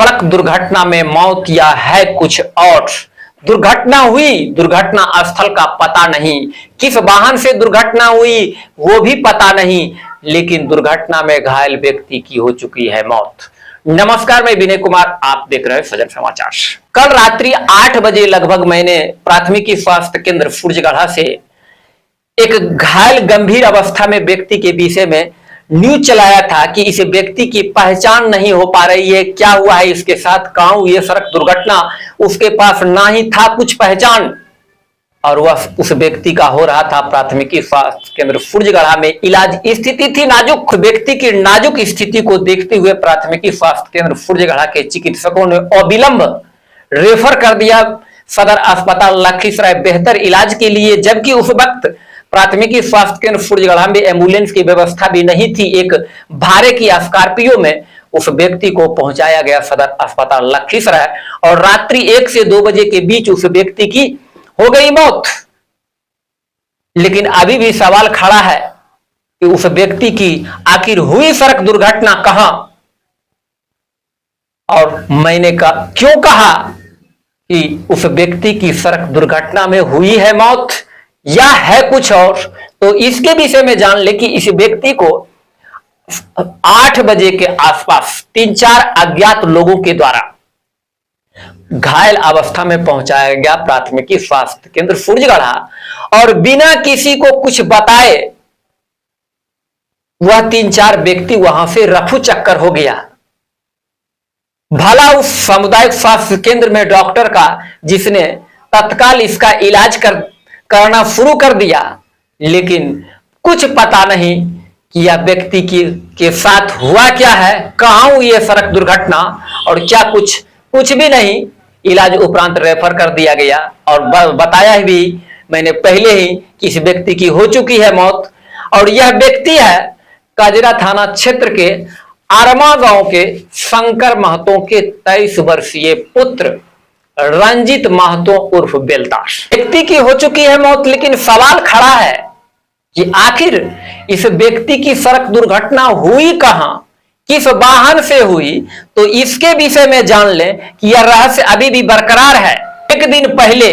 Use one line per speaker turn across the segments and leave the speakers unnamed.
सड़क दुर्घटना में मौत या है कुछ और। दुर्घटना हुई, दुर्घटना स्थल का पता नहीं, किस वाहन से दुर्घटना हुई वो भी पता नहीं, लेकिन दुर्घटना में घायल व्यक्ति की हो चुकी है मौत। नमस्कार, मैं विनय कुमार, आप देख रहे हैं सजन समाचार। कल रात्रि 8 बजे लगभग मैंने प्राथमिकी स्वास्थ्य केंद्र फुर्जगढ़ा से एक घायल गंभीर अवस्था में व्यक्ति के विषय में न्यूज चलाया था कि इस व्यक्ति की पहचान नहीं हो पा रही है, क्या हुआ है इसके साथ, कहां हुई है सड़क दुर्घटना, उसके पास ना ही था कुछ पहचान, और वह उस व्यक्ति का हो रहा था प्राथमिकी स्वास्थ्य केंद्र फुर्जगढ़ा में इलाज। स्थिति थी नाजुक। व्यक्ति की नाजुक स्थिति को देखते हुए प्राथमिकी स्वास्थ्य केंद्र फुर्जगढ़ा के चिकित्सकों ने अविलंब रेफर कर दिया सदर अस्पताल लखीसराय बेहतर इलाज के लिए, जबकि उस वक्त प्राथमिकी स्वास्थ्य केंद्र फुर्जगढ़ा में एम्बुलेंस की व्यवस्था भी नहीं थी। एक भाड़े की स्कॉर्पियो में उस व्यक्ति को पहुंचाया गया सदर अस्पताल लखीसराय, और रात्रि 1 से 2 बजे के बीच उस व्यक्ति की हो गई मौत। लेकिन अभी भी सवाल खड़ा है कि उस व्यक्ति की आखिर हुई सड़क दुर्घटना कहां, और मैंने क्यों कहा कि उस व्यक्ति की सड़क दुर्घटना में हुई है मौत या है कुछ और, तो इसके विषय में जान ले कि इस व्यक्ति को 8 बजे के आसपास 3-4 अज्ञात लोगों के द्वारा घायल अवस्था में पहुंचाया गया प्राथमिकी स्वास्थ्य केंद्र फुर्जगढ़ा, और बिना किसी को कुछ बताए वह 3-4 व्यक्ति वहां से रफू चक्कर हो गया। भला उस सामुदायिक स्वास्थ्य केंद्र में डॉक्टर का, जिसने तत्काल इसका इलाज करना शुरू कर दिया, लेकिन कुछ पता नहीं कि यह व्यक्ति के साथ हुआ क्या है, कहां हुई है सड़क दुर्घटना और क्या कुछ भी नहीं। इलाज उपरांत रेफर कर दिया गया, और बताया भी मैंने पहले ही कि इस व्यक्ति की हो चुकी है मौत। और यह व्यक्ति है काजरा थाना क्षेत्र के आरमा गांव के शंकर महतो के 23 वर्षीय पुत्र रंजित महतो उर्फ बेलदास। व्यक्ति की हो चुकी है मौत, लेकिन सवाल खड़ा है कि आखिर इस व्यक्ति की सड़क दुर्घटना हुई कहां, किस वाहन से हुई, तो इसके विषय में जान लें कि यह रहस्य अभी भी बरकरार है। एक दिन पहले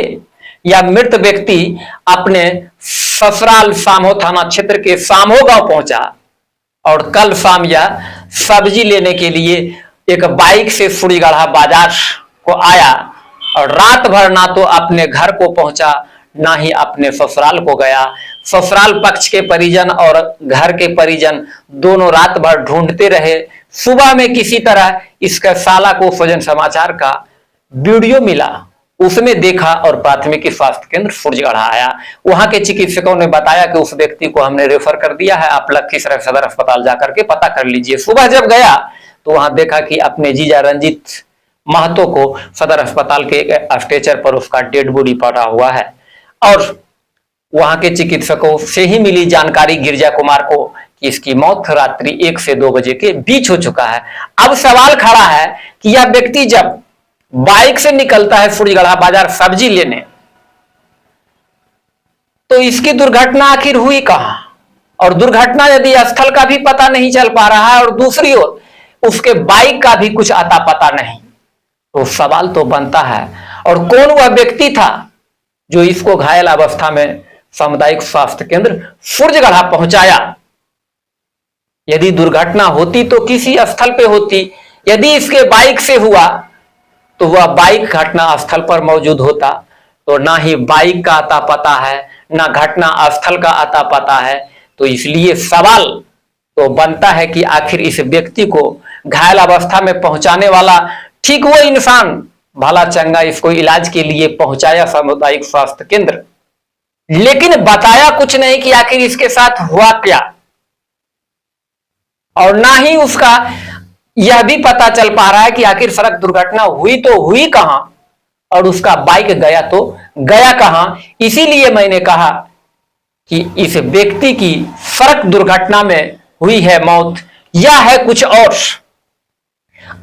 यह मृत व्यक्ति अपने ससुराल सामो थाना क्षेत्र के सामो गांव पहुंचा, और कल शाम यह सब्जी लेने के लिए एक बाइक से फुर्जगढ़ा बाजार को आया, और रात भर ना तो अपने घर को पहुंचा ना ही अपने ससुराल को गया। ससुराल पक्ष के परिजन और घर के परिजन दोनों रात भर ढूंढते रहे। सुबह में किसी तरह इसका साला को सजन समाचार का वीडियो मिला, उसमें देखा और प्राथमिकी स्वास्थ्य केंद्र फुर्जगढ़ा आया। वहां के चिकित्सकों ने बताया कि उस व्यक्ति को हमने रेफर कर दिया है, आप लखीसराय सदर अस्पताल जाकर के पता कर लीजिए। सुबह जब गया तो वहां देखा कि अपने जीजा रंजित महतो को सदर अस्पताल के स्ट्रेचर पर उसका डेड बॉडी पड़ा हुआ है, और वहां के चिकित्सकों से ही मिली जानकारी गिरजा कुमार को कि इसकी मौत रात्रि 1 से 2 बजे के बीच हो चुका है। अब सवाल खड़ा है कि यह व्यक्ति जब बाइक से निकलता है फुर्जगढ़ा बाजार सब्जी लेने, तो इसकी दुर्घटना आखिर हुई कहां, और दुर्घटना यदि स्थल का भी पता नहीं चल पा रहा है और दूसरी ओर उसके बाइक का भी कुछ आता पता नहीं, तो सवाल तो बनता है और कौन वह व्यक्ति था जो इसको घायल अवस्था में सामुदायिक स्वास्थ्य केंद्र फुर्जगढ़ा पहुंचाया। यदि दुर्घटना होती तो किसी स्थल पे होती, यदि इसके बाइक से हुआ तो वह बाइक घटना स्थल पर मौजूद होता, तो ना ही बाइक का आता पता है ना घटना स्थल का आता पता है। तो इसलिए सवाल तो बनता है कि आखिर इस व्यक्ति को घायल अवस्था में पहुंचाने वाला ठीक वो इंसान भला चंगा इसको इलाज के लिए पहुंचाया सामुदायिक स्वास्थ्य केंद्र, लेकिन बताया कुछ नहीं कि आखिर इसके साथ हुआ क्या, और ना ही उसका यह भी पता चल पा रहा है कि आखिर सड़क दुर्घटना हुई तो हुई कहां, और उसका बाइक गया तो गया कहां। इसीलिए मैंने कहा कि इस व्यक्ति की सड़क दुर्घटना में हुई है मौत या है कुछ और।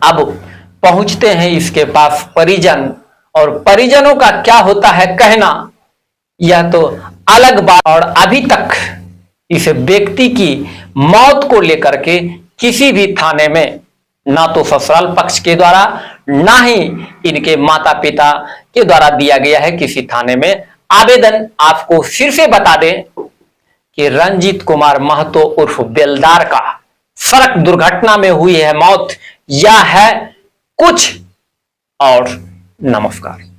अब पहुंचते हैं इसके पास परिजन, और परिजनों का क्या होता है कहना, यह तो अलग बात। और अभी तक इस व्यक्ति की मौत को लेकर के किसी भी थाने में ना तो ससुराल पक्ष के द्वारा ना ही इनके माता पिता के द्वारा दिया गया है किसी थाने में आवेदन। आपको फिर से बता दें कि रंजीत कुमार महतो उर्फ बेलदार का सड़क दुर्घटना में हुई है मौत, या है कुछ और। नमस्कार।